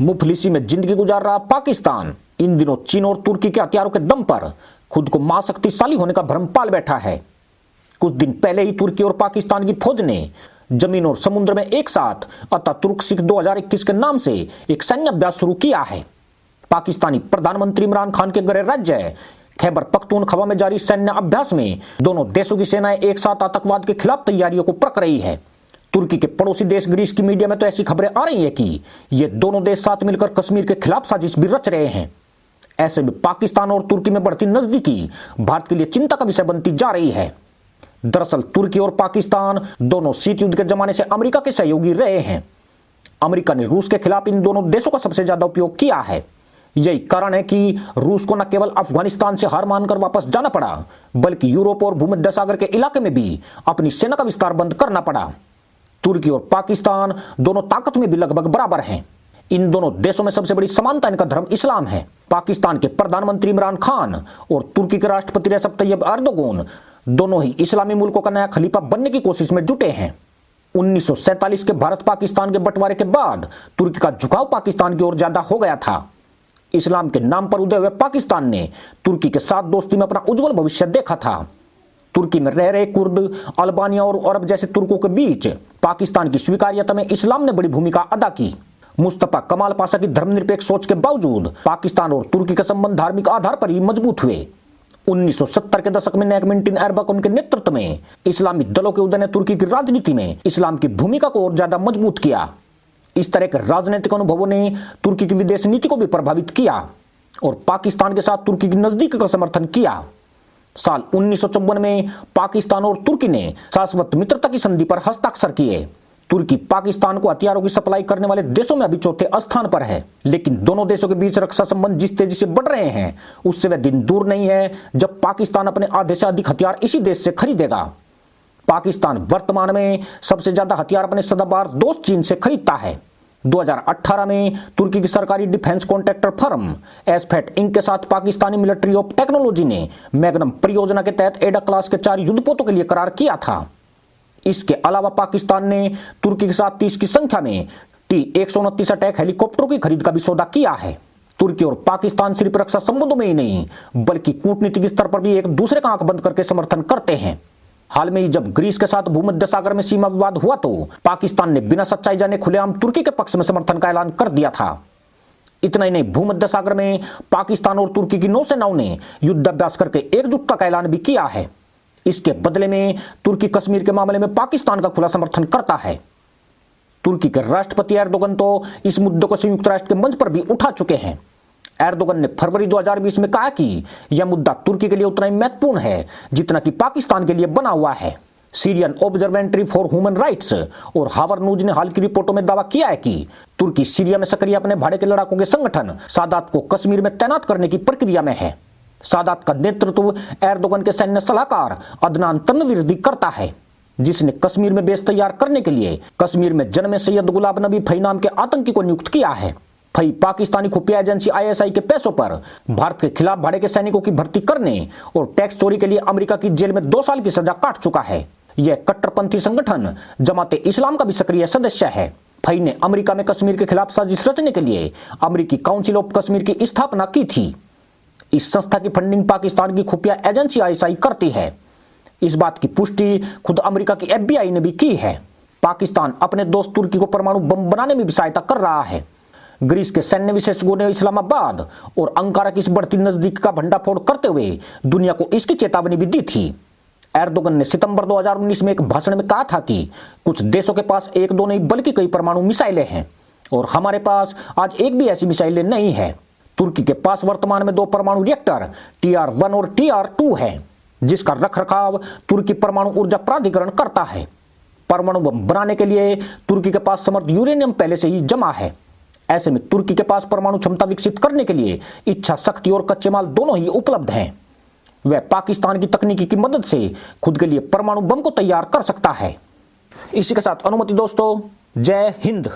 मुफलिसी में जिंदगी गुजार रहा पाकिस्तान इन दिनों चीन और तुर्की के हथियारों के दम पर खुद को महाशक्तिशाली होने का भ्रम पाल बैठा है। कुछ दिन पहले ही तुर्की और पाकिस्तान की फौज ने जमीन और समुद्र में एक साथ अतातुर्क सिख 2021 के नाम से एक सैन्य अभ्यास शुरू किया है। पाकिस्तानी प्रधानमंत्री इमरान खान के गृह राज्य खैबर पख्तूनख्वा में जारी सैन्य अभ्यास में दोनों देशों की सेनाएं एक साथ आतंकवाद के खिलाफ तैयारियों को परख रही है। तुर्की के पड़ोसी देश ग्रीस की मीडिया में तो ऐसी खबरें आ रही हैं कि ये दोनों देश साथ मिलकर कश्मीर के खिलाफ साजिश भी रच रहे हैं। ऐसे में पाकिस्तान और तुर्की में बढ़ती नजदीकी भारत के लिए चिंता का विषय बनती जा रही है। दरअसल तुर्की और पाकिस्तान दोनों शीत युद्ध के जमाने से अमेरिका के सहयोगी रहे हैं। अमेरिका ने रूस के खिलाफ इन दोनों देशों का सबसे ज्यादा उपयोग किया है। यही कारण है कि रूस को न केवल अफगानिस्तान से हार मानकर वापस जाना पड़ा, बल्कि यूरोप और भूमध्य सागर के इलाके में भी अपनी सेना का विस्तार बंद करना पड़ा। तुर्की और पाकिस्तान दोनों ताकत में भी लगभग बराबर हैं। इन दोनों देशों में सबसे बड़ी समानता इनका धर्म इस्लाम है। पाकिस्तान के प्रधानमंत्री इमरान खान और तुर्की के राष्ट्रपति रेसिप तैयब एर्दोगन दोनों ही इस्लामी मुल्कों का नया खलीफा बनने की कोशिश में जुटे हैं। 1947 के भारत पाकिस्तान के बंटवारे के बाद तुर्की का झुकाव पाकिस्तान की ओर ज्यादा हो गया था। इस्लाम के नाम पर उदय हुए पाकिस्तान ने तुर्की के साथ दोस्ती में अपना उज्जवल भविष्य देखा था। तुर्की में रह रहे कुर्द, अल्बानिया और अरब जैसे तुर्कों के बीच पाकिस्तान की स्वीकार्यता में इस्लाम ने बड़ी भूमिका अदा की। मुस्तफा कमाल पाशा की धर्मनिरपेक्ष सोच के बावजूद पाकिस्तान और तुर्की के संबंध धार्मिक आधार पर ही मजबूत हुए। 1970 के दशक में नेकमेंटिन एर्बकन के नेतृत्व में इस्लामी दलों के उदय ने तुर्की की राजनीति में इस्लाम की भूमिका को और ज्यादा मजबूत किया। इस तरह के राजनीतिक अनुभवों ने तुर्की की विदेश नीति को भी प्रभावित किया और पाकिस्तान के साथ तुर्की की नजदीकी का समर्थन किया। साल 1954 में पाकिस्तान और तुर्की ने शाश्वत मित्रता की संधि पर हस्ताक्षर किए। तुर्की पाकिस्तान को हथियारों की सप्लाई करने वाले देशों में अभी चौथे स्थान पर है, लेकिन दोनों देशों के बीच रक्षा संबंध जिस तेजी से बढ़ रहे हैं उससे वह दिन दूर नहीं है जब पाकिस्तान अपने आधे से अधिक हथियार इसी देश से खरीदेगा। पाकिस्तान वर्तमान में सबसे ज्यादा हथियार अपने सदाबहार दोस्त चीन से खरीदता है। 2018 में तुर्की की सरकारी डिफेंस कॉन्ट्रैक्टर फर्म एसफेट इंक के साथ पाकिस्तानी मिलिट्री ऑफ टेक्नोलॉजी ने मैग्नम परियोजना के तहत एडा क्लास के 4 युद्धपोतों के लिए करार किया था। इसके अलावा पाकिस्तान ने तुर्की के साथ 30 की संख्या में T-129 अटैक हेलीकॉप्टरों की खरीद का भी सौदा किया है। तुर्की और पाकिस्तान सिर्फ रक्षा संबंधों में ही नहीं बल्कि कूटनीतिक स्तर पर भी एक दूसरे का आंख बंद करके समर्थन करते हैं। हाल में ही जब ग्रीस के साथ भूमध्य सागर में सीमा विवाद हुआ तो पाकिस्तान ने बिना सच्चाई जाने खुलेआम तुर्की के पक्ष में समर्थन का ऐलान कर दिया था। इतना ही नहीं, भूमध्य सागर में पाकिस्तान और तुर्की की नौसेनाओं ने युद्धाभ्यास करके एकजुटता का ऐलान भी किया है। इसके बदले में तुर्की कश्मीर के मामले में पाकिस्तान का खुला समर्थन करता है। तुर्की के राष्ट्रपति एर्दोगन तो इस मुद्दे को संयुक्त राष्ट्र के मंच पर भी उठा चुके हैं। एर्दोगन ने फरवरी 2020 में कहा कि यह मुद्दा तुर्की के लिए उतना ही महत्वपूर्ण है जितना कि पाकिस्तान के लिए बना हुआ है। Syrian observatory for human rights और हावर न्यूज ने हाल की रिपोर्टों में दावा किया है कि तुर्की सीरिया में सक्रिय अपने भाड़े के लड़ाकों के संगठन सादात को कश्मीर में तैनात करने की प्रक्रिया में है। सादात का नेतृत्व एर्दोगन के सैन्य सलाहकार अदनान तनवीरदी करता है, जिसने कश्मीर में बेस तैयार करने के लिए कश्मीर में जन्मे सैयद गुलाब नबी फई नाम के आतंकी को नियुक्त किया है। फई पाकिस्तानी खुफिया एजेंसी ISI के पैसों पर भारत के खिलाफ भाड़े के सैनिकों की भर्ती करने और टैक्स चोरी के लिए अमेरिका की जेल में 2 साल की सजा काट चुका है। यह कट्टरपंथी संगठन जमाते इस्लाम का भी सक्रिय सदस्य है। फई ने अमेरिका में कश्मीर के खिलाफ साजिश रचने के लिए अमेरिकी काउंसिल ऑफ कश्मीर की स्थापना की थी। इस संस्था की फंडिंग पाकिस्तान की खुफिया एजेंसी ISI करती है। इस बात की पुष्टि खुद अमेरिका की FBI ने भी की है। पाकिस्तान अपने दोस्त तुर्की को परमाणु बम बनाने में भी सहायता कर रहा है। ग्रीस के सैन्य विशेषज्ञों ने इस्लामाबाद और अंकारा की इस बढ़ती नजदीक का भंडाफोड़ करते हुए दुनिया को इसकी चेतावनी भी दी थी। एर्दोगन ने सितंबर 2019 में एक भाषण में कहा था कि कुछ देशों के पास 1-2 नहीं बल्कि कई परमाणु मिसाइलें हैं और हमारे पास आज एक भी ऐसी मिसाइलें नहीं है। तुर्की के पास वर्तमान में 2 परमाणु रिएक्टर TR-1 और TR-2 है, जिसका रखरखाव तुर्की परमाणु ऊर्जा प्राधिकरण करता है। परमाणु बम बनाने के लिए तुर्की के पास समर्थ यूरेनियम पहले से ही जमा है। ऐसे में तुर्की के पास परमाणु क्षमता विकसित करने के लिए इच्छा शक्ति और कच्चे माल दोनों ही उपलब्ध हैं। वह पाकिस्तान की तकनीकी की मदद से खुद के लिए परमाणु बम को तैयार कर सकता है। इसी के साथ अनुमति दोस्तों, जय हिंद।